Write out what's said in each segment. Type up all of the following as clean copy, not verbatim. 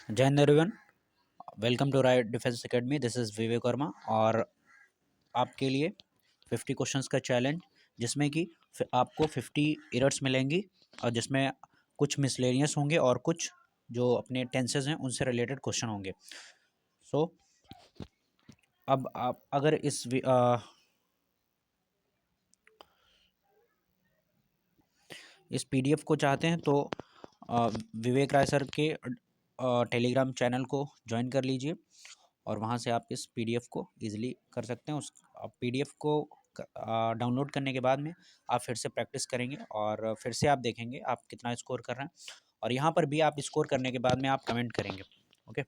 जय Hind everyone, welcome to Rai defence academy. This is Vivek Verma और आपके लिए 50 क्वेश्चंस का चैलेंज, जिसमें कि आपको 50 एरर्स मिलेंगी और जिसमें कुछ मिसलेनियस होंगे और कुछ जो अपने टेंसेस हैं उनसे रिलेटेड क्वेश्चन होंगे। सो अब आप अगर इस पीडीएफ को चाहते हैं तो विवेक राय सर के टेलीग्राम चैनल को ज्वाइन कर लीजिए और वहाँ से आप इस पीडीएफ को इजीली कर सकते हैं। उस पीडीएफ को डाउनलोड करने के बाद में आप फिर से प्रैक्टिस करेंगे और फिर से आप देखेंगे आप कितना स्कोर कर रहे हैं, और यहाँ पर भी आप स्कोर करने के बाद में आप कमेंट करेंगे। ओके,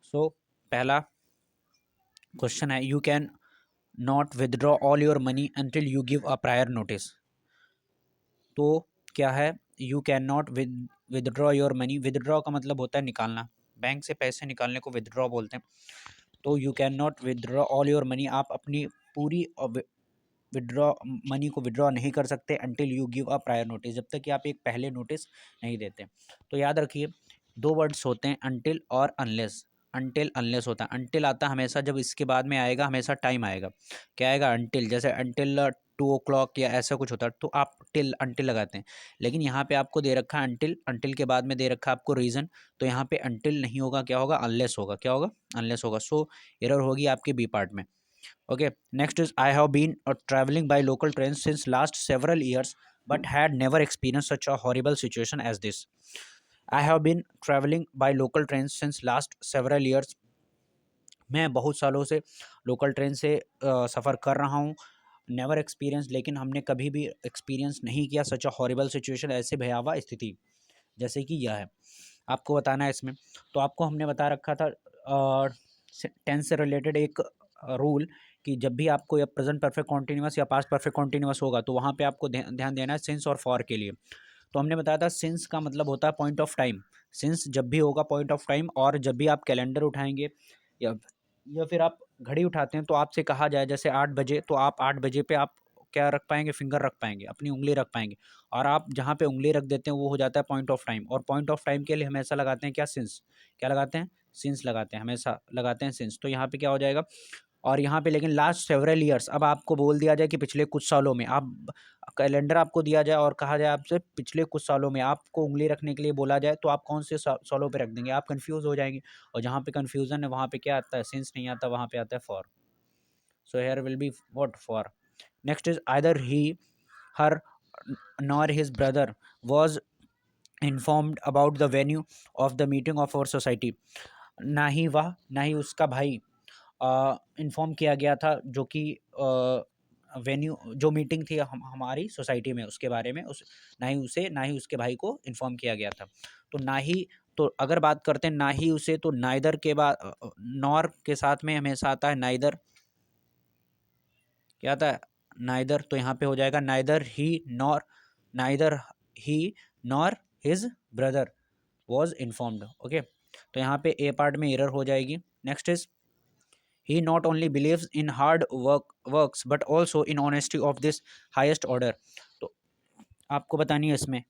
सो पहला क्वेश्चन है, you can not withdraw all your money until you give a prior notice. तो क्या है, you can not withdraw your money. Withdraw का मतलब होता है निकालना, बैंक से पैसे निकालने को विदड्रॉ बोलते हैं। तो you can not withdraw all your money, आप अपनी पूरी विदड्रॉ मनी को विदड्रॉ नहीं कर सकते until you give a prior notice, जब तक कि आप एक पहले नोटिस नहीं देते। तो याद रखिए, दो वर्ड्स होते हैं, अंटिल और अनलेस। अंटिल अनलेस होता है। अंटिल आता है हमेशा जब इसके बाद में आएगा हमेशा टाइम आएगा। क्या आएगा? अंटिल। जैसे अंटिल 2 o'clock या ऐसा कुछ होता है तो आप टिल अंटिल लगाते हैं, लेकिन यहाँ पे आपको दे रखा है अंटिल, अंटिल के बाद में दे रखा है आपको रीज़न, तो यहाँ पे अंटिल नहीं होगा, क्या होगा? अनलेस होगा। क्या होगा? अनलेस होगा। सो एरर होगी आपके बी पार्ट में। Okay, next is, I have been traveling by local trains since last several years, but had never experienced such a horrible situation as this. I have been traveling by local trains since last several years. मैं बहुत सालों से local train से सफ़र कर रहा हूँ। Never experience, लेकिन हमने कभी भी एक्सपीरियंस नहीं किया सच अ हॉरिबल सिचुएशन, ऐसे भयावह स्थिति जैसे कि यह है। आपको बताना है इसमें। तो आपको हमने बता रखा था टेंस से रिलेटेड एक रूल, कि जब भी आपको या प्रेजेंट परफेक्ट कॉन्टिन्यूअस या पास्ट परफेक्ट कॉन्टिन्यूअस होगा तो वहाँ पे आपको ध्यान देना है सिंस और फॉर के लिए। तो हमने बताया था सिंस का मतलब होता है पॉइंट ऑफ टाइम। सिंस जब भी होगा पॉइंट ऑफ टाइम, और जब भी आप कैलेंडर उठाएंगे या या फिर आप घड़ी उठाते हैं तो आपसे कहा जाए जैसे 8 बजे, तो आप 8 बजे पे आप क्या रख पाएंगे? फिंगर रख पाएंगे, अपनी उंगली रख पाएंगे। और आप जहाँ पे उंगली रख देते हैं वो हो जाता है पॉइंट ऑफ टाइम, और पॉइंट ऑफ टाइम के लिए हमेशा लगाते हैं क्या? सिंस। क्या लगाते हैं? सिंस लगाते हैं, हमेशा लगाते हैं सिंस। तो यहाँ पे क्या हो जाएगा? और यहाँ पे लेकिन लास्ट सेवरल ईयर्स, अब आपको बोल दिया जाए कि पिछले कुछ सालों में, आप कैलेंडर आपको दिया जाए और कहा जाए आपसे पिछले कुछ सालों में आपको उंगली रखने के लिए बोला जाए, तो आप कौन से सालों पे रख देंगे? आप कंफ्यूज हो जाएंगे, और जहाँ पे कंफ्यूजन है वहाँ पे क्या आता है? सिंस नहीं आता, वहाँ पे आता है for. So here will be what? For. Next is, either he her nor his brother was informed about the venue of the meeting of our society. ना ही वह ना ही उसका भाई इन्फॉर्म किया गया था, जो कि वेन्यू, जो मीटिंग थी हमारी सोसाइटी में, उसके बारे में उस ना ही उसे ना ही उसके भाई को इन्फॉर्म किया गया था। तो ना ही, तो अगर बात करते हैं ना ही उसे, तो नाइदर के बाद नॉर के साथ में हमेशा आता है नाइदर। क्या आता है? नाइदर। तो यहाँ पे हो जाएगा neither he nor his brother was informed. Okay, तो यहाँ पे ए पार्ट में एरर हो जाएगी। Next is, he not only believes in hard works but also in honesty of this highest order। तो आपको बतानी है इसमें,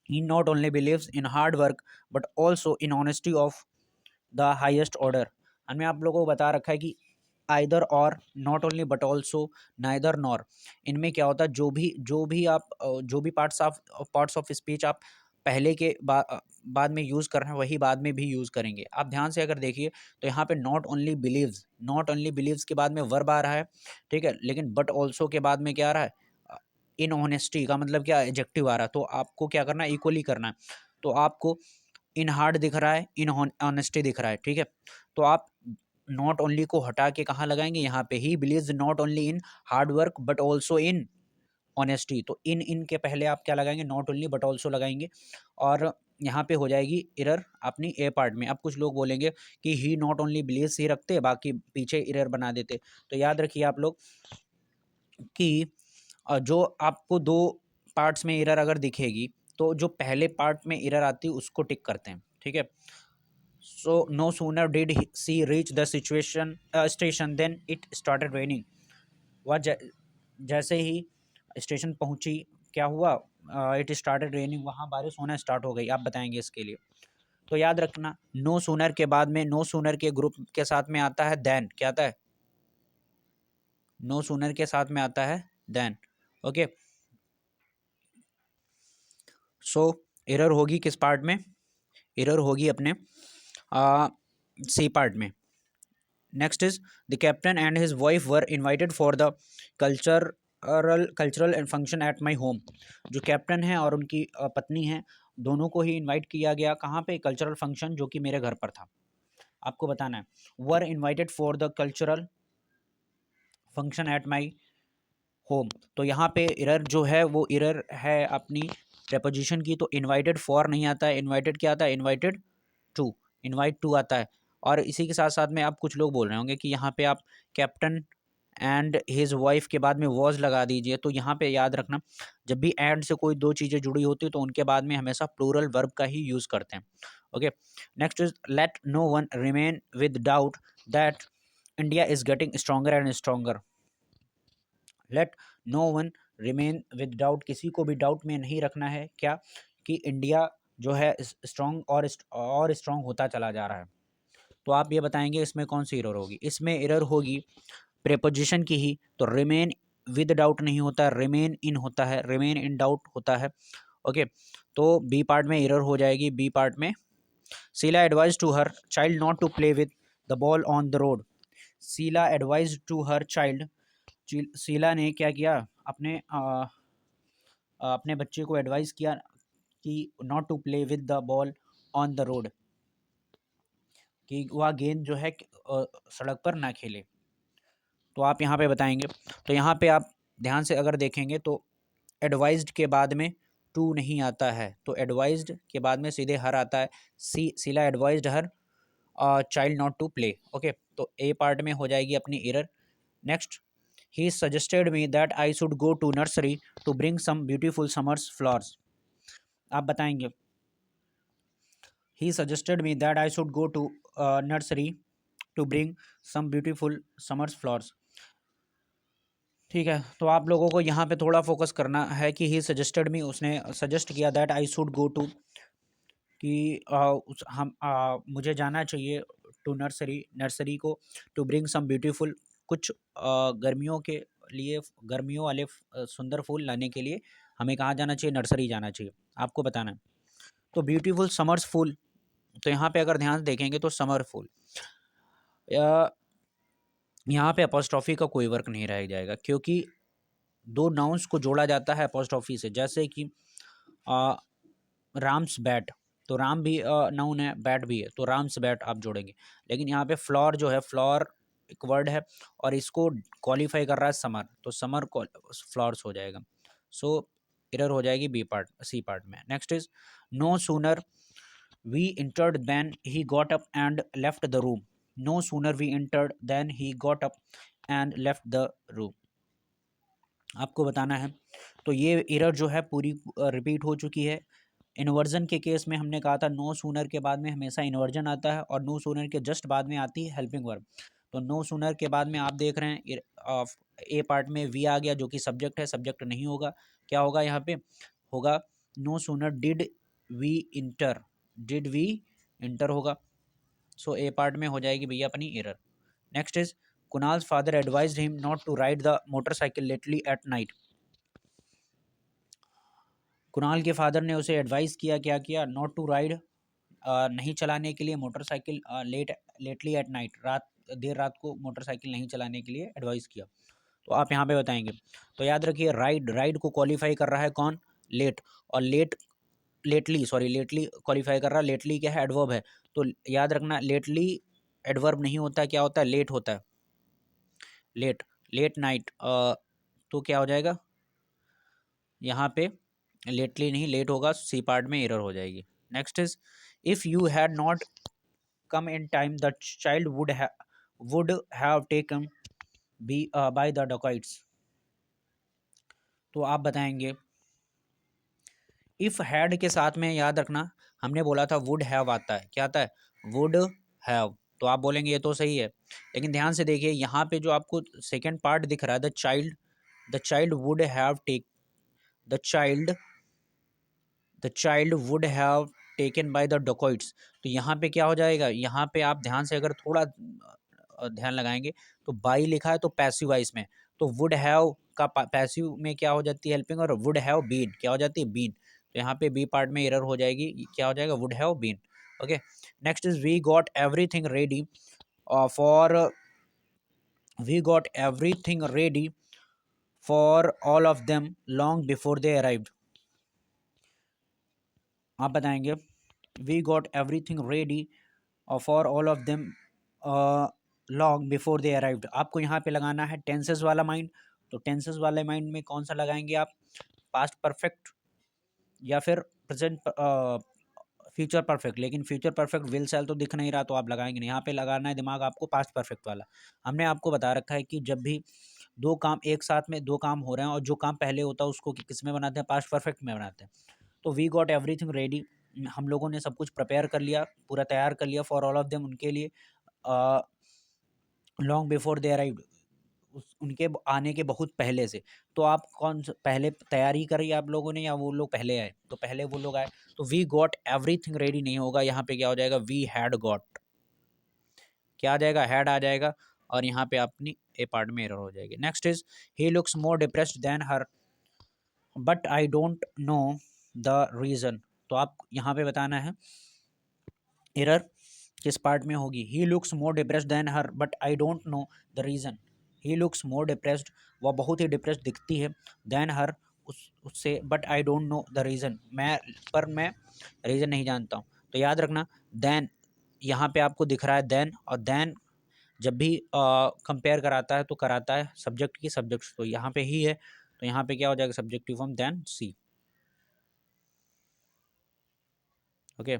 he not only believes in hard work but also in honesty of the highest order। हमने आप लोगों को बता रखा है कि आइदर और, not only but also, neither nor, इनमें क्या होता है? जो भी आप जो भी पार्ट्स ऑफ स्पीच आप पहले के बाद में यूज़ कर रहे हैं वही बाद में भी यूज़ करेंगे। आप ध्यान से अगर देखिए तो यहाँ पे नॉट ओनली बिलीव्स के बाद में वर्ब आ रहा है, ठीक है, लेकिन बट ऑल्सो के बाद में क्या आ रहा है? इन ऑनेस्टी का मतलब क्या? एडजेक्टिव आ रहा है। तो आपको क्या करना है? इक्वली करना है। तो आपको इन हार्ड दिख रहा है, इन ऑनेस्टी दिख रहा है, ठीक है। तो आप नॉट ओनली को हटा के कहाँ लगाएंगे? यहाँ पे। He believes not only in hard work but also in honesty. तो इन के पहले आप क्या लगाएंगे? नॉट ओनली बट ऑल्सो लगाएंगे, और यहाँ पे हो जाएगी एरर अपनी ए पार्ट में। अब कुछ लोग बोलेंगे कि ही नॉट ओनली बिलीव्स ही रखते, बाकी पीछे एरर बना देते। तो याद रखिए आप लोग कि जो आपको दो पार्ट्स में एरर अगर दिखेगी तो जो पहले पार्ट में एरर आती है उसको टिक करते हैं, ठीक है। So no sooner did she reach the situation station then it started raining. वह जैसे ही स्टेशन पहुंची क्या हुआ? इट स्टार्टेड रेनिंग, वहाँ बारिश होना स्टार्ट हो गई। आप बताएंगे इसके लिए। तो याद रखना नो सूनर के बाद में, नो सूनर के ग्रुप के साथ में आता है देन। क्या आता है? नो सूनर के साथ में आता है देन। ओके, सो एरर होगी किस पार्ट में? एरर होगी अपने सी पार्ट में। Next is the captain and his wife were invited for the cultural and function at my home. जो कैप्टन है और उनकी पत्नी है, दोनों को ही इनवाइट किया गया कहाँ पे? कल्चरल फंक्शन, जो कि मेरे घर पर था। आपको बताना है were invited for the cultural function at my home. तो यहाँ पे एरर जो है वो एरर है अपनी प्रेपोजिशन की। तो इनवाइटेड फॉर नहीं आता है, इनवाइटेड क्या आता है? इनवाइटेड टू, इनवाइट टू आता है। और इसी के साथ साथ में आप कुछ लोग बोल रहे होंगे कि यहाँ पे आप कैप्टन एंड हिज वाइफ के बाद में वॉज लगा दीजिए। तो यहाँ पे याद रखना, जब भी एंड से कोई दो चीज़ें जुड़ी होती है तो उनके बाद में हमेशा प्लूरल वर्ब का ही यूज़ करते हैं। Okay, next is let no one remain with doubt that India is getting stronger and stronger. Let no one remain with doubt, किसी को भी डाउट में नहीं रखना है क्या? कि इंडिया जो है स्ट्रॉन्ग और स्ट्रॉन्ग होता चला जा रहा है। तो आप ये बताएंगे इसमें कौन सी एरर होगी? इसमें एरर होगी प्रेपोजिशन की ही। तो रिमेन विद डाउट नहीं होता, रिमेन इन होता है, रिमेन इन डाउट होता है। ओके, तो बी पार्ट में एरर हो जाएगी। बी पार्ट में Sheela advise to her child not to play with the ball on the road. Sheela advise to her child, Sheela ने क्या किया? अपने बच्चे को एडवाइस किया कि not to play with the ball on the road, कि वह गेंद जो है सड़क पर ना खेले। तो आप यहाँ पे बताएंगे। तो यहाँ पे आप ध्यान से अगर देखेंगे तो एडवाइज्ड के बाद में टू नहीं आता है, तो एडवाइज्ड के बाद में सीधे हर आता है। Sheela advised her child not to play. Okay, तो ए पार्ट में हो जाएगी अपनी error. Next, he suggested me that I should go to nursery to bring some beautiful summers flowers. आप बताएंगे he suggested me that I should go to nursery to bring some beautiful summers flowers. ठीक है, तो आप लोगों को यहाँ पे थोड़ा फोकस करना है कि ही सजेस्टेड मी, उसने सजेस्ट किया that I should go to, कि मुझे जाना चाहिए टू नर्सरी, नर्सरी को, टू ब्रिंग सम ब्यूटीफुल, कुछ गर्मियों के लिए, गर्मियों वाले सुंदर फूल लाने के लिए हमें कहाँ जाना चाहिए? नर्सरी जाना चाहिए। आपको बताना है। तो ब्यूटीफुल समर्स फूल, तो यहाँ पे अगर ध्यान से देखेंगे तो समर फूल, यहाँ पे अपोस्ट्रॉफी का कोई वर्क नहीं रह जाएगा, क्योंकि दो नाउन्स को जोड़ा जाता है अपोस्ट्रॉफी से। जैसे कि राम्स बैट, तो राम भी नाउन है, बैट भी है, तो राम्स बैट आप जोड़ेंगे। लेकिन यहाँ पे फ्लॉर जो है, फ्लॉर एक वर्ड है और इसको क्वालिफाई कर रहा है समर, तो समर फ्लॉर्स हो जाएगा। सो एरर हो जाएगी बी पार्ट, सी पार्ट में। Next is no sooner we entered then he got up and left the room. No sooner we entered then he got up and left the room. आपको बताना है। तो ये error जो है पूरी repeat हो चुकी है। इन्वर्जन के केस में हमने कहा था नो सूनर के बाद में हमेशा इन्वर्जन आता है और नो सूनर के जस्ट बाद में आती है हेल्पिंग वर्ब। तो नो सूनर के बाद में आप देख रहे हैं ए पार्ट में वी आ गया, जो कि सब्जेक्ट है, सब्जेक्ट नहीं होगा। क्या होगा यहाँ पे? होगा no sooner did we enter, did we enter होगा। सो ए पार्ट में हो जाएगी भैया अपनी error. Next is Kunal's father advised him not to ride the motorcycle lately at night. Kunal के फादर ने उसे एडवाइस किया, क्या किया? नॉट टू राइड, नहीं चलाने के लिए मोटरसाइकिल लेटली एट नाइट, देर रात को मोटरसाइकिल नहीं चलाने के लिए एडवाइस किया। तो आप यहाँ पे बताएंगे। तो याद रखिए राइड, राइड को क्वालिफाई कर रहा है कौन? लेट। और लेटली क्वालिफाई कर रहा है। लेटली क्या है? एडवर्ब है। तो याद रखना लेटली एडवर्ब नहीं होता है, क्या होता है? लेट होता है। लेट, लेट नाइट, तो क्या हो जाएगा यहाँ पे? लेटली नहीं, लेट होगा। सी पार्ट में एरर हो जाएगी। Next is if you had not come in time the child would have taken be by the dacoits. तो आप बताएंगे इफ हैड के साथ में याद रखना हमने बोला था वुड हैव आता है। क्या आता है? Would have. तो आप बोलेंगे ये तो सही है, लेकिन ध्यान से देखिए यहाँ पे जो आपको सेकेंड पार्ट दिख रहा है, the child would have take, the child would have taken by the dacoits. तो यहाँ पे क्या हो जाएगा, यहाँ पे आप ध्यान से अगर थोड़ा ध्यान लगाएंगे तो बाई लिखा है तो पैसिव है इसमें, तो वुड हैव का पैसिव में क्या हो जाती है हेल्पिंग, और वुड हैव बीन क्या हो जाती है बीन। तो यहाँ पे बी पार्ट में एरर हो जाएगी, क्या हो जाएगा would have been. Okay, next is we got everything ready for we got everything ready for all of them long before they arrived. आप बताएंगे we got everything ready for all of them long before they arrived. आपको यहाँ पे लगाना है tenses वाला mind. तो tenses वाले माइंड में कौन सा लगाएंगे आप, पास्ट परफेक्ट या फिर प्रेजेंट फ्यूचर परफेक्ट। लेकिन फ्यूचर परफेक्ट विल सेल तो दिख नहीं रहा तो आप लगाएंगे नहीं, यहाँ पे लगाना है दिमाग आपको पास्ट परफेक्ट वाला। हमने आपको बता रखा है कि जब भी दो काम एक साथ में दो काम हो रहे हैं और जो काम पहले होता है उसको किस में बनाते हैं, पास्ट परफेक्ट में बनाते हैं। तो वी गॉट एवरीथिंग रेडी, हम लोगों ने सब कुछ प्रिपेयर कर लिया, पूरा तैयार कर लिया फॉर ऑल ऑफ देम उनके लिए, लॉन्ग बिफोर दे अराइव्ड उनके आने के बहुत पहले से। तो आप कौन सा पहले तैयारी करी आप लोगों ने या वो लोग पहले आए, तो पहले वो लोग आए। तो वी गॉट एवरीथिंग रेडी नहीं होगा, यहाँ पे क्या हो जाएगा वी हैड गॉट, क्या आ जाएगा हैड आ जाएगा, और यहाँ पे अपनी ए पार्ट में एरर हो जाएगी। Next is he looks more depressed than her but I don't know the reason. तो आप यहाँ पे बताना है एरर किस पार्ट में होगी। He looks more depressed than her but I don't know the reason. He looks more depressed, वह बहुत ही डिप्रेस्ड दिखती है, देन हर उससे, but I don't know the reason मैं रीज़न नहीं जानता हूँ। तो याद रखना देन यहाँ पे आपको दिख रहा है देन, और देन जब भी कंपेयर कराता है तो कराता है सब्जेक्ट की सब्जेक्ट। तो यहाँ पे ही है तो यहाँ पे क्या हो जाएगा सब्जेक्टिव फॉर्म देन सी। ओके,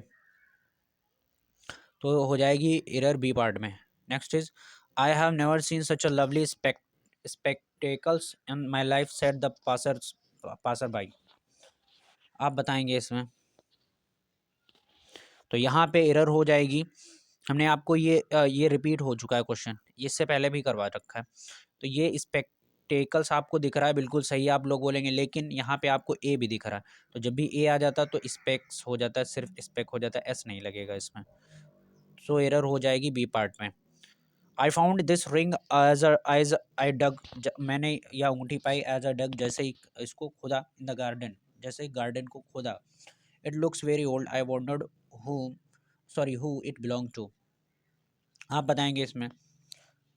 तो हो जाएगी एरर बी पार्ट में। Next is I have never seen such a lovely spectacles in my life set the passer by. आप बताएंगे इसमें, तो यहाँ पे एरर हो जाएगी। हमने आपको ये रिपीट हो चुका है क्वेश्चन, इससे पहले भी करवा रखा है। तो ये स्पेक्टेकल्स आपको दिख रहा है, बिल्कुल सही आप लोग बोलेंगे, लेकिन यहाँ पे आपको ए भी दिख रहा है। तो जब भी ए आ जाता है तो स्पेक्स हो जाता है, सिर्फ स्पेक हो जाता है, एस नहीं लगेगा इसमें। सो एरर हो जाएगी बी पार्ट में। I found this ring as I dug, मैंने यह अंगूठी पाई एज अ डग, जैसे ही इसको खुदा, इन द गार्डन जैसे ही गार्डन को खुदा। It looks very old I wondered who it belong to. आप बताएंगे इसमें,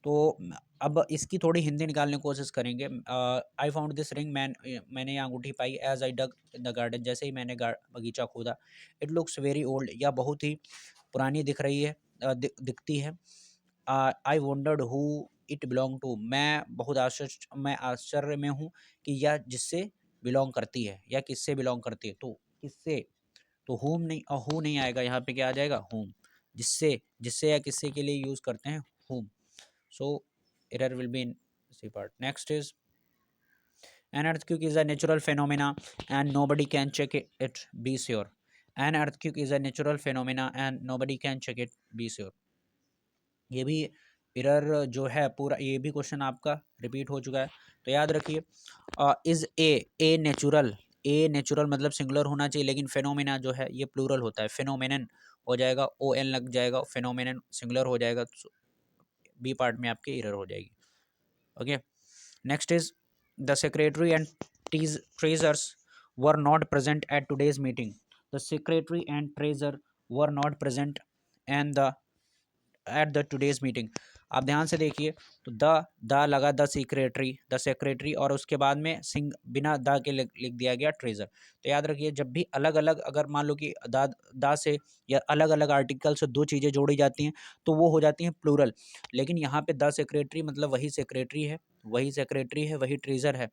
तो अब इसकी थोड़ी हिंदी निकालने की कोशिश करेंगे। आई फाउंड दिस रिंग मैंने यह अंगूठी पाई as I dug in the garden, जैसे ही मैंने बगीचा खोदा। इट लुक्स वेरी ओल्ड, या बहुत ही पुरानी दिख रही है, दिखती है। I wondered who it belong to, मैं आश्चर्य में हूँ कि यह जिससे बिलोंग करती है या किससे बिलोंग करती है। तो किससे, तो होम नहीं, हु नहीं आएगा, यहाँ पे क्या आ जाएगा होम, जिससे जिससे या किससे के लिए यूज़ करते हैं home. So error will be in C part. Next is an earthquake is a natural phenomena and nobody can check it, be sure। an earthquake is a natural phenomena and nobody can check it, be sure। ये भी error जो है पूरा, ये भी question आपका repeat हो चुका है। तो याद रखिए is a natural, a natural मतलब सिंगुलर होना चाहिए, लेकिन फेनोमेना जो है ये प्लूरल होता है, फेनोमेनन हो जाएगा, ओ एन लग जाएगा, फेनोमेनन सिंगुलर हो जाएगा, बी पार्ट में आपकी एरर हो जाएगी। Okay, next is the secretary and treasures were not present at today's meeting. The secretary and treasure were not present and the at the today's meeting. आप ध्यान से देखिए, तो द लगा द सेक्रेटरी और उसके बाद में सिंग बिना द के लिख दिया गया ट्रेजर। तो याद रखिए जब भी अलग अलग अगर मान लो कि द से या अलग अलग आर्टिकल से दो चीज़ें जोड़ी जाती हैं तो वो हो जाती हैं प्लूरल। लेकिन यहाँ पे द सेक्रेटरी मतलब वही सेक्रेटरी है, वही ट्रेजर है,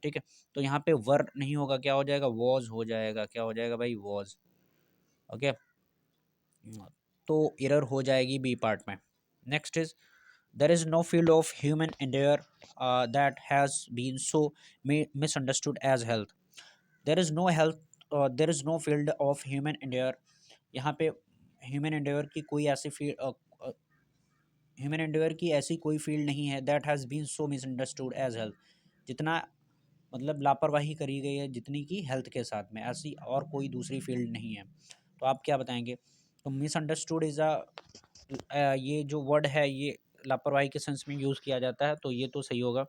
ठीक है। तो यहाँ पे वर नहीं होगा, क्या हो जाएगा वॉज हो जाएगा, क्या हो जाएगा भाई वॉज। ओके, तो एरर हो जाएगी बी पार्ट में। Next is there is no field of human endeavour that has been so misunderstood as health. There is no health, there is no field of human endeavour. यहाँ पे human एंडेयर की कोई ऐसी human एंडेयर की ऐसी कोई field नहीं है that has been so misunderstood as health, जितना मतलब लापरवाही करी गई है जितनी की हेल्थ के साथ में, ऐसी और कोई दूसरी फील्ड नहीं है। तो आप क्या बताएंगे? तो मिसअंडरस्टूड इज ये जो वर्ड है ये लापरवाही के सेंस में यूज़ किया जाता है, तो ये तो सही होगा।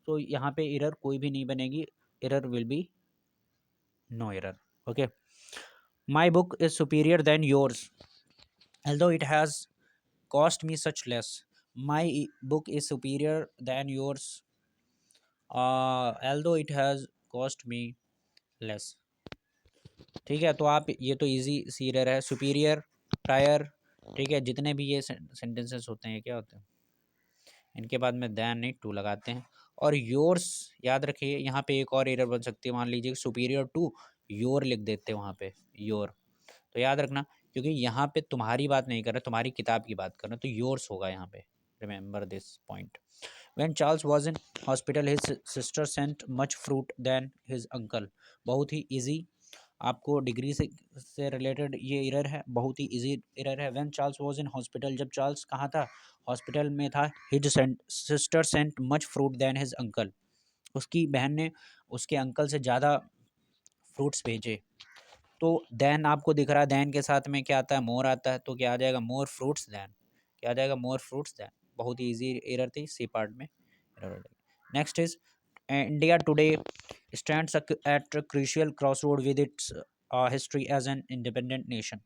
तो यहाँ पे एरर कोई भी नहीं बनेगी, error will be no error. Okay, my book is superior than yours although it has cost me such less. My book is superior than yours although it has cost me less। ठीक है, तो आप ये तो easy सी error है, superior, prior, ठीक है, जितने भी ये सेंटेंसेस होते हैं क्या होते हैं, इनके बाद में दैन नहीं टू लगाते हैं। और योर्स याद रखिए, यहाँ पे एक और एरर बन सकती है, मान लीजिए सुपीरियर टू योर लिख देते हैं वहाँ पे योर, तो याद रखना क्योंकि यहाँ पे तुम्हारी बात नहीं कर रहे, तुम्हारी किताब की बात कर रहे, तो योर्स होगा यहाँ पे, remember this point. When Charles was in hospital, his sister sent much fruit than his uncle। बहुत ही इजी, आपको डिग्री से रिलेटेड ये एरर है, बहुत ही इजी एरर है। When Charles was in hospital, जब चार्ल्स कहाँ था, हॉस्पिटल में था, his sister sent much fruit than his uncle। उसकी बहन ने उसके अंकल से ज़्यादा फ्रूट्स भेजे। तो देन आपको दिख रहा है, देन के साथ में क्या आता है, मोर आता है, तो क्या आ जाएगा, मोर फ्रूट्स देन, क्या आ जाएगा, मोर फ्रूट्स देन। बहुत ही इजी एरर थी, सी पार्ट में एरर हो जाएगी। Next is India today stands at crucial crossroad with its history as an independent nation.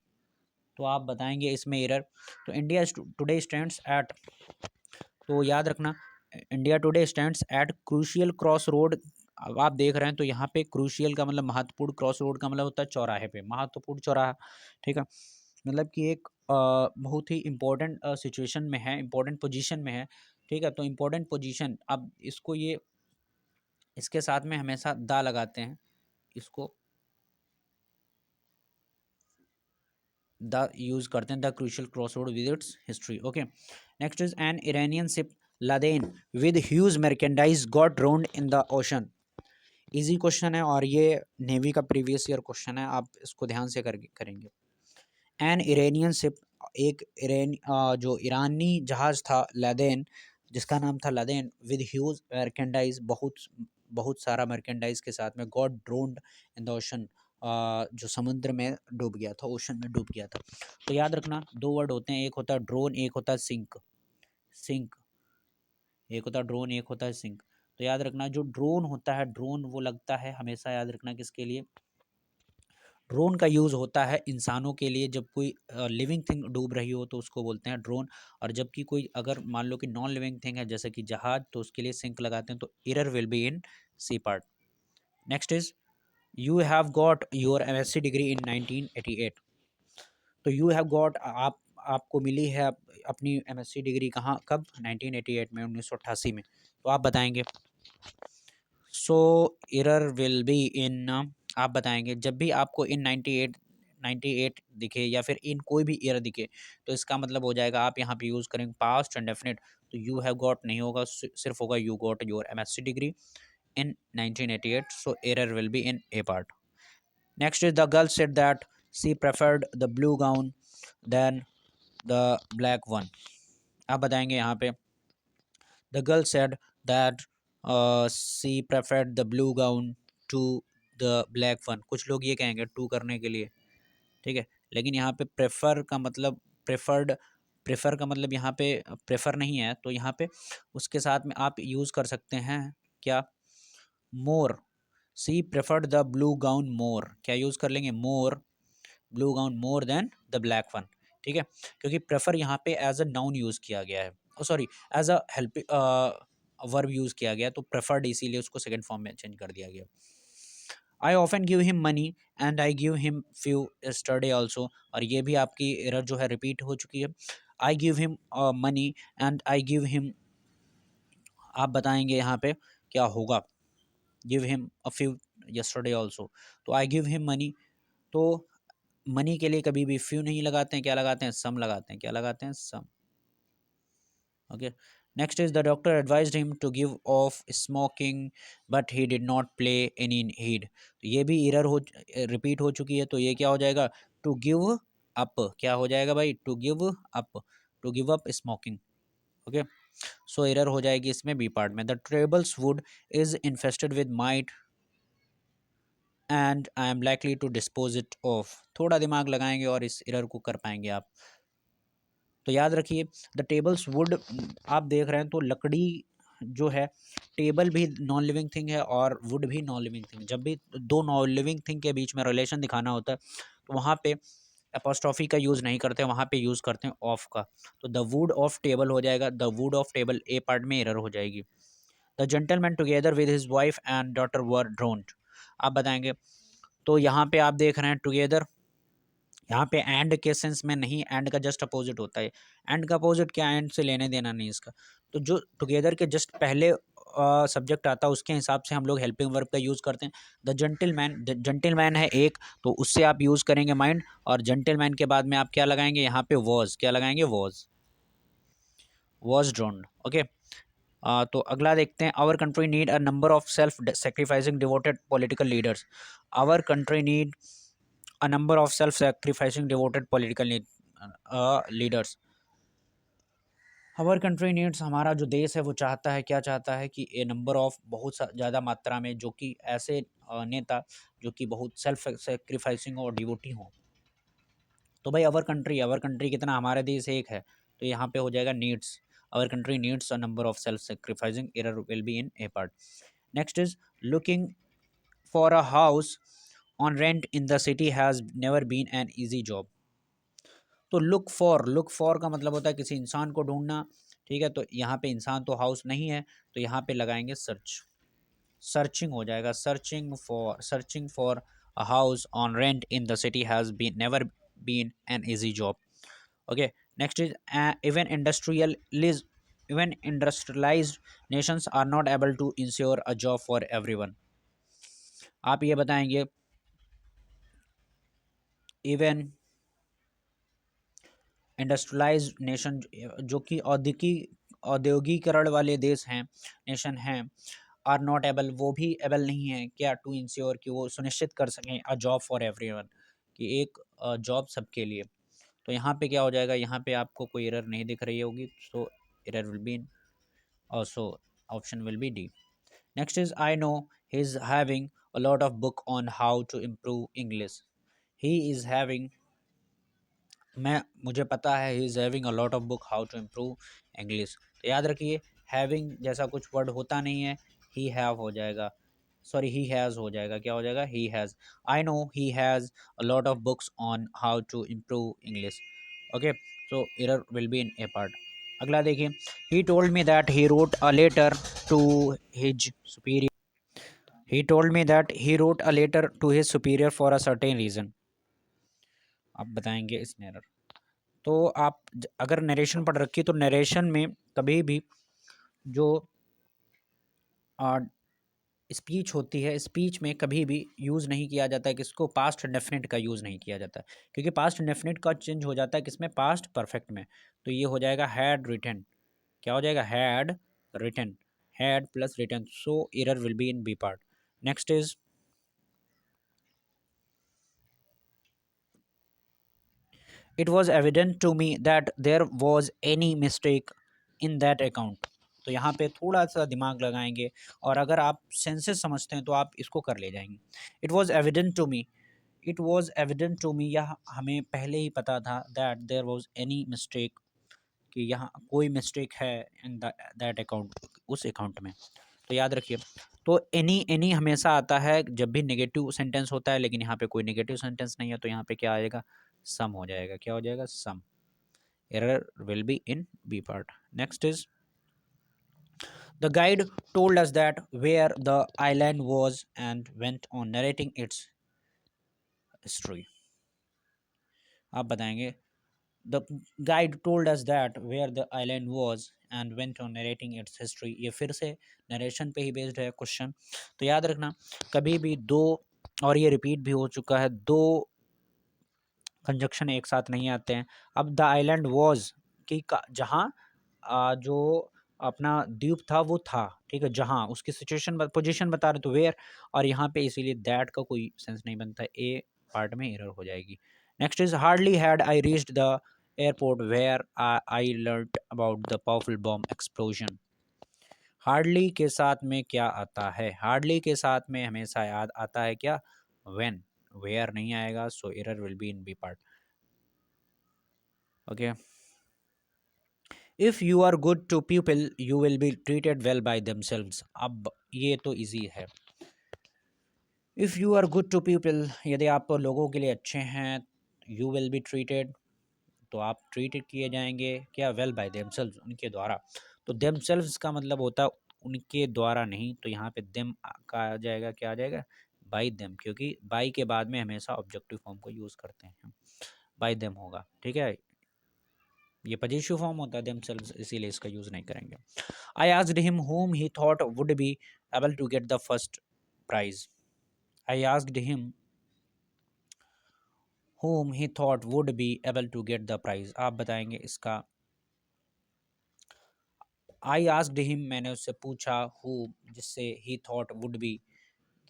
तो आप बताएंगे इसमें एरर। तो इंडिया टुडे स्टैंड्स एट, तो याद रखना India today stands at crucial cross road. अब आप देख रहे हैं तो यहाँ पे क्रूशियल का मतलब महत्वपूर्ण, क्रॉस रोड का मतलब होता है चौराहे पे, महत्वपूर्ण चौराहा, ठीक है, मतलब कि एक बहुत ही इम्पोर्टेंट सिचुएशन में है, इम्पोर्टेंट पोजीशन में है, ठीक है। तो इम्पोर्टेंट पोजीशन, अब इसको ये इसके साथ में हमेशा दा लगाते हैं, इसको द यूज करते हैं, the crucial cross road with its history. Okay, next is an Iranian ship laden with huge merchandise got drowned in the ocean. Easy question है और ये नेवी का प्रीवियस ईयर क्वेश्चन है, आप इसको ध्यान से करेंगे। एन इरानियन शिप, एक जो ईरानी जहाज था लादेन, जिसका नाम था लादेन, विद ह्यूज मर्केंडाइज, बहुत बहुत सारा मर्केंडाइज के साथ में, got drowned in the ocean, जो समुद्र में डूब गया था, ओशन में डूब गया था। तो याद रखना दो वर्ड होते हैं, एक होता है ड्रोन, एक होता है सिंक। सिंक, एक होता है ड्रोन, एक होता है सिंक। तो याद रखना जो ड्रोन होता है, ड्रोन वो लगता है, हमेशा याद रखना किसके लिए, ड्रोन का यूज़ होता है इंसानों के लिए, जब कोई लिविंग थिंग डूब रही हो तो उसको बोलते हैं ड्रोन। और जबकि कोई अगर मान लो कि नॉन लिविंग थिंग है जैसे कि जहाज, तो उसके लिए सिंक लगाते हैं। तो error will be in C part. Next is you have got your MSc degree in 1988। तो यू हैव गॉट, आपको मिली है अपनी एमएससी डिग्री कहाँ, कब, 1988 में, 1988 में। तो आप बताएंगे। सो एरर विल बी इन, आप बताएंगे जब भी आपको इन 98 दिखे या फिर इन कोई भी एरर दिखे, तो इसका मतलब हो जाएगा आप यहाँ पे यूज़ करेंगे पास्ट एंड डेफिनेट। तो यू हैव गॉट नहीं होगा, सिर्फ होगा you got your MSc degree in 1988। So error will be in A part. Next is the girl said that she preferred the blue gown than the black one. आप बताएंगे यहाँ पे, the girl said that she preferred the blue gown to the black one. कुछ लोग ये कहेंगे to करने के लिए, ठीक है, लेकिन यहाँ पे प्रेफर का मतलब, प्रेफर्ड, प्रेफर का मतलब यहाँ पे प्रेफर नहीं है, तो यहाँ पे उसके साथ में आप यूज़ कर सकते हैं क्या, more. She preferred the blue gown more, क्या यूज़ कर लेंगे, more, blue gown more than the black one, ठीक है, क्योंकि प्रेफर यहाँ पे एज अ नाउन यूज़ किया गया है, sorry as a help verb use किया गया, तो प्रेफर्ड इसीलिए उसको सेकंड फॉर्म में चेंज कर दिया गया। I often give him money and I give him few yesterday also. और ये भी आपकी एरर जो है रिपीट हो चुकी है। आई give him money and I give him, आप बताएंगे यहाँ पे क्या होगा, give him a few yesterday also. तो आई गिव हिम मनी, तो मनी के लिए कभी भी फ्यू नहीं लगाते हैं, क्या लगाते हैं, सम लगाते हैं, क्या लगाते हैं, sum. Okay, next is the doctor advised him to give off smoking but he did not play any heed. तो ये भी एरर हो, रिपीट हो चुकी है, तो ये क्या हो जाएगा, टू गिव अप, क्या हो जाएगा भाई, to give up, to give up smoking. Okay, so error हो जाएगी इसमें बी पार्ट में। The table's wood is infested with mite, and I am likely to dispose it off. थोड़ा दिमाग लगाएंगे और इस एरर को कर पाएंगे आप। तो याद रखिए द टेबल्स वुड, आप देख रहे हैं तो लकड़ी जो है, टेबल भी नॉन लिविंग थिंग है और वुड भी नॉन लिविंग थिंग। जब भी दो नॉन लिविंग थिंग के बीच में रिलेशन दिखाना होता है तो वहाँ पे अपोस्ट्रॉफी का यूज़ नहीं करते, वहाँ पे यूज़ करते हैं ऑफ का। तो द वुड ऑफ टेबल हो जाएगा, the wood of table A part में एरर हो जाएगी। The gentleman together with his wife and daughter were drowned, आप बताएंगे। तो यहाँ पे आप देख रहे हैं टुगेदर, यहाँ पे एंड के सेंस में नहीं, एंड का जस्ट अपोजिट होता है। एंड का अपोजिट क्या, एंड से लेने देना नहीं इसका। तो जो टुगेदर के जस्ट पहले सब्जेक्ट आता है उसके हिसाब से हम लोग हेल्पिंग वर्ब का यूज़ करते हैं। द जेंटलमैन है एक, तो उससे आप यूज़ करेंगे माइंड, और जेंटलमैन के बाद में आप क्या लगाएंगे, यहाँ पे वॉज, क्या लगाएंगे, वॉज ड्रोन्ड। ओके। तो अगला देखते हैं। Our country need a number of self sacrificing devoted political leaders. Our country need a number of self-sacrificing devoted political leaders। हमार कंट्री नीड्स, हमारा जो देश है वो चाहता है, क्या चाहता है कि ए नंबर ऑफ, बहुत ज़्यादा मात्रा में, जो कि ऐसे नेता जो कि बहुत सेल्फ सेक्रीफाइसिंग और डिवोटी हों। तो भाई अवर कंट्री कितना, हमारा देश एक है, तो यहाँ पे हो जाएगा needs. Our country needs a number of self sacrificing, error will be in A part. Next is looking for a house on rent in the city has never been an easy job. तो look for का मतलब होता है किसी इंसान को ढूंढना, ठीक है। तो यहाँ पे इंसान तो हाउस नहीं है, तो यहाँ पे लगाएंगे सर्च, सर्चिंग हो जाएगा। Searching for a house on rent in the city has been never been an easy job. Okay. Next is even industrialised nations are not able to insure a job for everyone. आप ये बताएंगे even industrialised nation, जो कि औद्योगिकरण वाले देश हैं, nation हैं, आर नॉट एबल, वो भी एबल नहीं है क्या, टू इंश्योर, कि वो सुनिश्चित कर सकें अ जॉब फॉर एवरीवन, कि एक जॉब सबके लिए। तो यहाँ पे क्या हो जाएगा, यहाँ पे आपको कोई एरर नहीं दिख रही होगी, so error will be in, also option will be D. Next is I know he is having a lot of book on how to improve English. He is having, मुझे पता है, he is having a lot of book how to improve English. तो याद रखिए having जैसा कुछ word होता नहीं है, ही हैव हो जाएगा, सॉरी ही हैज़ हो जाएगा, क्या हो जाएगा, he has. I know he has a lot of books on how to improve English. Okay. So error will be in A part. अगला देखिए, he told me that he wrote a letter to his superior. He told me that he wrote a letter to his superior for a certain reason. आप बताएंगे इस error. तो आप अगर narration पढ़ रखी है तो नरेशन में कभी भी जो स्पीच होती है, स्पीच में कभी भी यूज़ नहीं किया जाता है किसको, पास्ट डेफिनेट का यूज़ नहीं किया जाता है, क्योंकि पास्ट डेफिनेट का चेंज हो जाता है किसमें, पास्ट परफेक्ट में। तो ये हो जाएगा हैड रिटन, क्या हो जाएगा, had written, had plus written, so error will be in B part. Next is it was evident to me that there was any mistake in that account. तो यहाँ पे थोड़ा सा दिमाग लगाएंगे, और अगर आप सेंसेस समझते हैं तो आप इसको कर ले जाएंगे। It was evident to me, it was evident to me, यह हमें पहले ही पता था, that there was any mistake, कि यहाँ कोई मिस्टेक है इन दैट अकाउंट, उस अकाउंट में। तो याद रखिए, तो एनी एनी हमेशा आता है जब भी नेगेटिव सेंटेंस होता है, लेकिन यहाँ पे कोई नेगेटिव सेंटेंस नहीं है, तो यहाँ पे क्या आएगा, सम हो जाएगा, क्या हो जाएगा, sum. Error will be in B part. Next is the guide told us that where the island was and went on narrating its history. आप बताएंगे the guide told us that where the island was and went on narrating its history. ये फिर से narration पे ही based है question. तो याद रखना कभी भी दो, और ये रिपीट भी हो चुका है, दो कंजक्शन एक साथ नहीं आते हैं। अब द आइलैंड वॉज कि जहाँ जो अपना द्वीप था वो था, ठीक है, जहाँ उसकी सिचुएशन पोजीशन बता रहे तो वेयर, और यहाँ पे इसीलिए दैट का कोई सेंस नहीं बनता, ए पार्ट में एरर हो जाएगी। Next is hardly had I reached the airport where I learned about the powerful bomb explosion. Hardly के साथ में क्या आता है, हार्डली के साथ में हमेशा याद आता है क्या, व्हेन, वेयर नहीं आएगा, so error will be in B part. Okay, if you are good to people you will be treated well by themselves. अब ये तो इजी है। If you are good to people, यदि आप लोगों के लिए अच्छे हैं, यू विल बी ट्रीटेड, तो आप ट्रीटेड किए जाएंगे क्या, वेल बाय देमसेल्व्स, उनके द्वारा। तो देमसेल्व्स का मतलब होता है उनके द्वारा नहीं, तो यहाँ पे देम का आ जाएगा, क्या आ जाएगा, बाय देम, क्योंकि बाय के बाद में हमेशा ऑब्जेक्टिव फॉर्म को यूज़ करते हैं, बाय देम होगा। ठीक है, ये पजेसिव फॉर्म होता है देमसेल्व्स, इसीलिए इसका यूज़ नहीं करेंगे। I asked him whom he thought would be able to get the first prize. I asked him whom he thought would be able to get the prize. आप बताएंगे इसका। I asked him, मैंने उससे पूछा, who, जिससे he thought would be,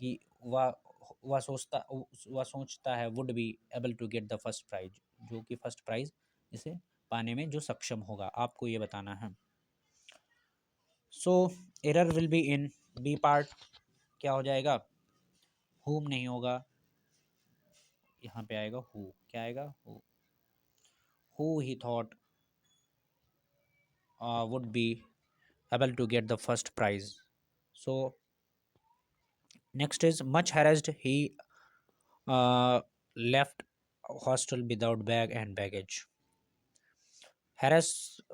कि वह सोचता है, would be able to get the first prize, जो कि फर्स्ट प्राइज इसे पाने में जो सक्षम होगा, आपको ये बताना है। So error will be in B part, क्या हो जाएगा, whom नहीं होगा, यहाँ पे आएगा who, क्या आएगा, who he thought would be able to get the first prize. So next is much harassed he left hostel without bag and baggage. Harass,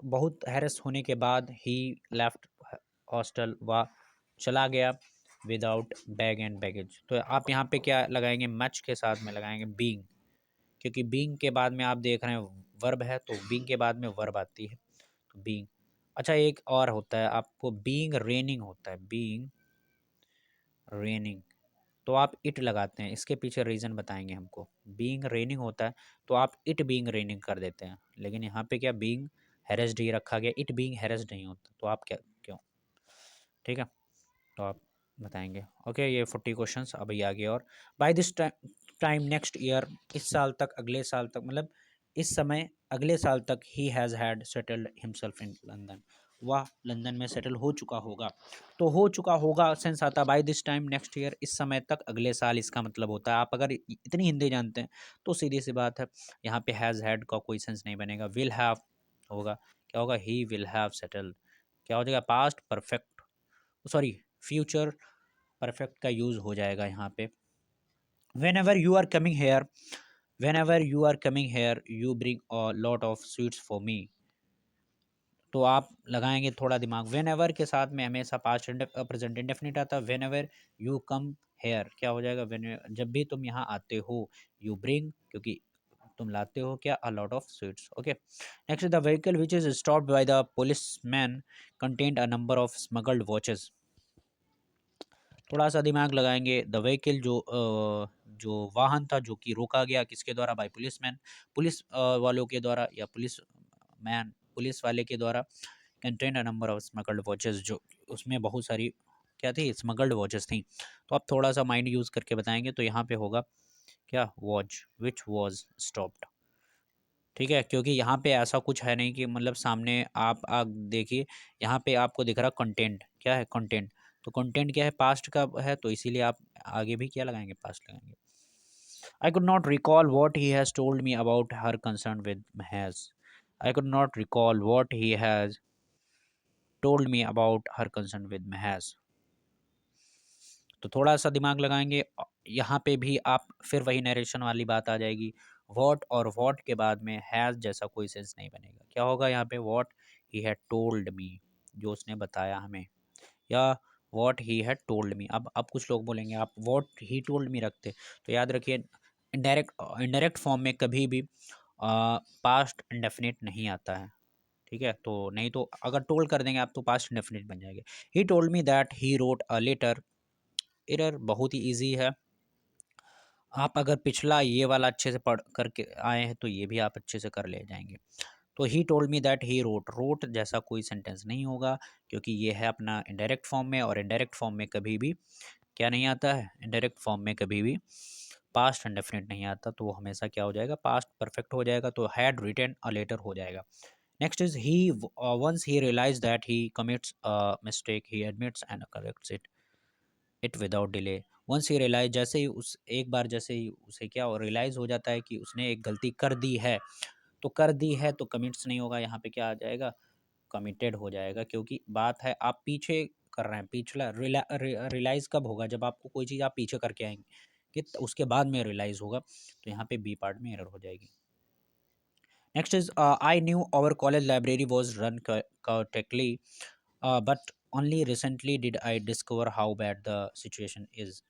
बहुत हैरस होने के बाद ही लेफ्ट हॉस्टल, व चला गया, विदाउट बैग एंड बैगेज। तो आप यहाँ पे क्या लगाएंगे, मच के साथ में लगाएंगे बीइंग, क्योंकि बीइंग के बाद में आप देख रहे हैं वर्ब है, तो बीइंग के बाद में वर्ब आती है, तो बीइंग। अच्छा, एक और होता है आपको, बीइंग रेनिंग होता है, बीइंग रेनिंग, तो आप इट लगाते हैं, इसके पीछे रीज़न बताएंगे हमको। बीइंग रेनिंग होता है तो आप इट बीइंग रेनिंग कर देते हैं, लेकिन यहाँ पे क्या, बीइंग हेरेस्ड ही रखा गया, इट बीइंग हेरेस्ड नहीं होता, तो आप क्या, क्यों, ठीक है, तो आप बताएंगे। ओके, ये 40 क्वेश्चंस अब ये आगे। और by this time next year, इस साल तक, अगले साल तक, मतलब इस समय अगले साल तक, he has had settled himself in London, वह लंदन में सेटल हो चुका होगा। तो हो चुका होगा सेंस आता है by this time next year, इस समय तक, अगले साल, इसका मतलब होता है, आप अगर इतनी हिंदी जानते हैं तो सीधी सी बात है, यहाँ पे हैज़ हैड का कोई सेंस नहीं बनेगा, विल हैव होगा, क्या होगा, ही विल हैव सेटल्ड, क्या हो जाएगा, past perfect, sorry future perfect का यूज़ हो जाएगा यहाँ पे। Whenever you are coming here, whenever you are coming here you bring a lot of sweets for me, तो आप लगाएंगे थोड़ा दिमाग। वेन एवर के साथ में हमेशा पास्ट प्रेजेंट इंडेफिनिट आता है। When ever you come here, क्या हो जाएगा, वेन, जब भी तुम यहाँ आते हो, यू ब्रिंग, क्योंकि तुम लाते हो क्या, अ lot of sweets. Okay, next, the vehicle which is stopped by the police man contained a number of smuggled watches. थोड़ा सा दिमाग लगाएंगे। द व्हीकल, जो वाहन था, जो कि रोका गया, किसके द्वारा, बाय पुलिस मैन, पुलिस वालों के द्वारा, या पुलिस मैन, पुलिस वाले के द्वारा, contain a number of smuggled watches, जो उसमें बहुत सारी क्या थी, स्मगल्ड वॉचेस थी। तो आप थोड़ा सा माइंड यूज़ करके बताएंगे, तो यहाँ पे होगा क्या, वॉच विच वॉज स्टॉप्ड, ठीक है, क्योंकि यहाँ पे ऐसा कुछ है नहीं कि मतलब सामने आप देखिए, यहाँ पे आपको दिख रहा कंटेंट, क्या है, कंटेंट, तो कंटेंट क्या है, पास्ट का है, तो इसीलिए आप आगे भी क्या लगाएंगे, पास्ट लगाएंगे। I could not recall what he has told me about her concern with has, I could not recall what he has told me about her concern with महज, तो थोड़ा सा दिमाग लगाएंगे। यहाँ पे भी आप फिर वही नरेशन वाली बात आ जाएगी, वॉट और वॉट के बाद में हैज़ जैसा कोई सेंस नहीं बनेगा, क्या होगा यहाँ पे, what he had told me, जो उसने बताया हमें, या what he had told me. अब कुछ लोग बोलेंगे आप वॉट ही टोल्ड मी रखते, तो याद रखिए इनडायरेक्ट फॉर्म में कभी भी पास्ट इंडेफिनिट नहीं आता है, ठीक है, तो नहीं तो अगर टोल्ड कर देंगे आप तो पास्ट इंडेफिनिट बन जाएगा। He told me that he wrote a letter, error बहुत ही ईजी है, आप अगर पिछला ये वाला अच्छे से पढ़ करके आए हैं तो ये भी आप अच्छे से कर ले जाएंगे। तो he told me that he wrote, wrote जैसा कोई सेंटेंस नहीं होगा, क्योंकि ये है अपना इनडायरेक्ट फॉर्म में, और इनडायरेक्ट फॉर्म में कभी भी क्या नहीं आता है, इनडायरेक्ट फॉर्म में कभी भी पास्ट इंडेफिनिट नहीं आता, तो वो हमेशा क्या हो जाएगा, पास्ट परफेक्ट हो जाएगा, तो हैड रिटन अ लेटर हो जाएगा। Next is he, once he realized that he commits a mistake, he admits and corrects it without delay. Once he realise, जैसे ही उस एक बार जैसे ही उसे क्या रियलाइज़ हो जाता है कि उसने एक गलती कर दी है, तो कर दी है तो कमिट्स नहीं होगा, यहाँ पे क्या आ जाएगा, कमिटेड हो जाएगा। क्योंकि बात है आप पीछे कर रहे हैं, पिछला रियलाइज़ कब होगा, जब आपको कोई चीज़ आप पीछे करके आएँगे, कि उसके बाद में रियलाइज़ होगा, तो यहाँ पे बी पार्ट में एरर हो जाएगी। Next is I knew our college library was run chaotically, but only recently did I discover how bad the situation is.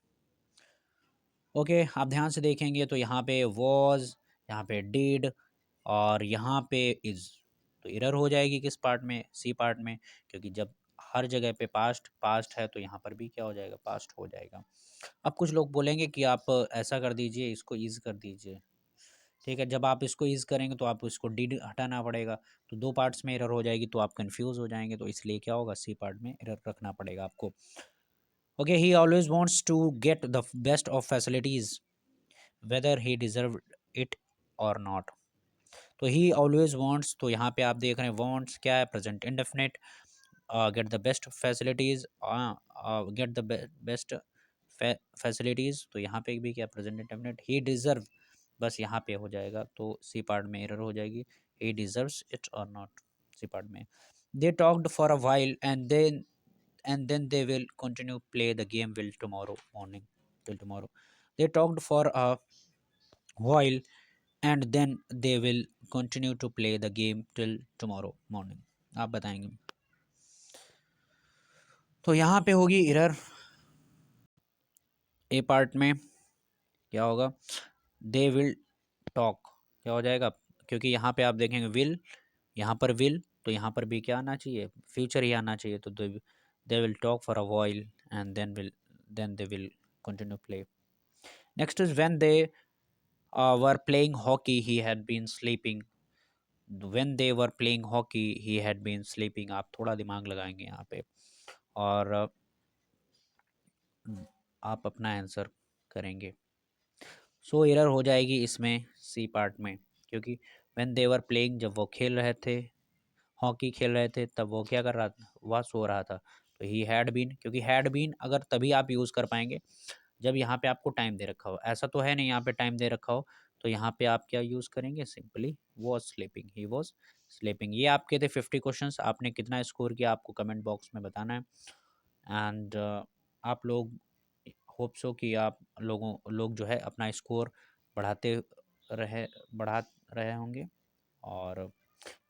Okay, आप ध्यान से देखेंगे तो यहाँ पे was, यहाँ पे did और यहाँ पे is, तो एरर हो जाएगी किस पार्ट में, सी पार्ट में, क्योंकि जब हर जगह पे पास्ट है तो यहाँ पर भी क्या हो जाएगा, पास्ट हो जाएगा। अब कुछ लोग बोलेंगे कि आप ऐसा कर दीजिए, इसको इज कर दीजिए, ठीक है। जब आप इसको इज करेंगे तो आपको इसको डिड हटाना पड़ेगा, तो दो पार्ट्स में एरर हो जाएगी, तो आप कंफ्यूज हो जाएंगे, तो इसलिए क्या होगा, सी पार्ट में एरर रखना पड़ेगा आपको। Okay, he always wants to get the best of facilities whether he deserve it or not. तो ही ऑलवेज वांट्स, तो यहाँ पे आप देख रहे हैं वांट्स क्या है, present indefinite, gate the best facilities, gate the best facilities, तो यहाँ पे भी क्या, प्रेजेंट इंडेफिनिट, ही डिजर्व, बस यहाँ पे हो जाएगा, तो सी पार्ट में एरर हो जाएगी, he deserves it or not, C part में। They talked for a while and then they will continue play the game will tomorrow morning, till tomorrow. They talked for a while and then they will continue to play the game till tomorrow morning. आप बताएंगे, तो यहाँ पे होगी error, ए part में क्या होगा, दे will talk, क्या हो जाएगा, क्योंकि यहाँ पे आप देखेंगे विल, यहाँ पर विल, तो यहाँ पर भी क्या आना चाहिए, फ्यूचर ही आना चाहिए, तो they will talk for a while and then they will continue play. Next is when they were playing hockey he had been sleeping, when they were playing hockey he had been sleeping, आप थोड़ा दिमाग लगाएंगे यहाँ पे और आप अपना answer करेंगे। सो एरर हो जाएगी इसमें सी पार्ट में, क्योंकि व्हेन दे वर प्लेइंग, जब वो खेल रहे थे, हॉकी खेल रहे थे, तब वो क्या कर रहा था, वह सो रहा था, तो ही हैड बीन, क्योंकि हैड बीन अगर तभी आप यूज़ कर पाएंगे जब यहाँ पे आपको टाइम दे रखा हो, ऐसा तो है नहीं यहाँ पे टाइम दे रखा हो, तो यहाँ पे आप क्या यूज़ करेंगे, simply was sleeping, he was sleeping. ये आपके थे 50 क्वेश्चंस, आपने कितना स्कोर किया आपको कमेंट बॉक्स में बताना है। एंड आप लोग, होप सो कि आप लोग जो है अपना स्कोर बढ़ाते रहे बढ़ा रहे होंगे, और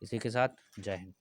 इसी के साथ जय हिंद।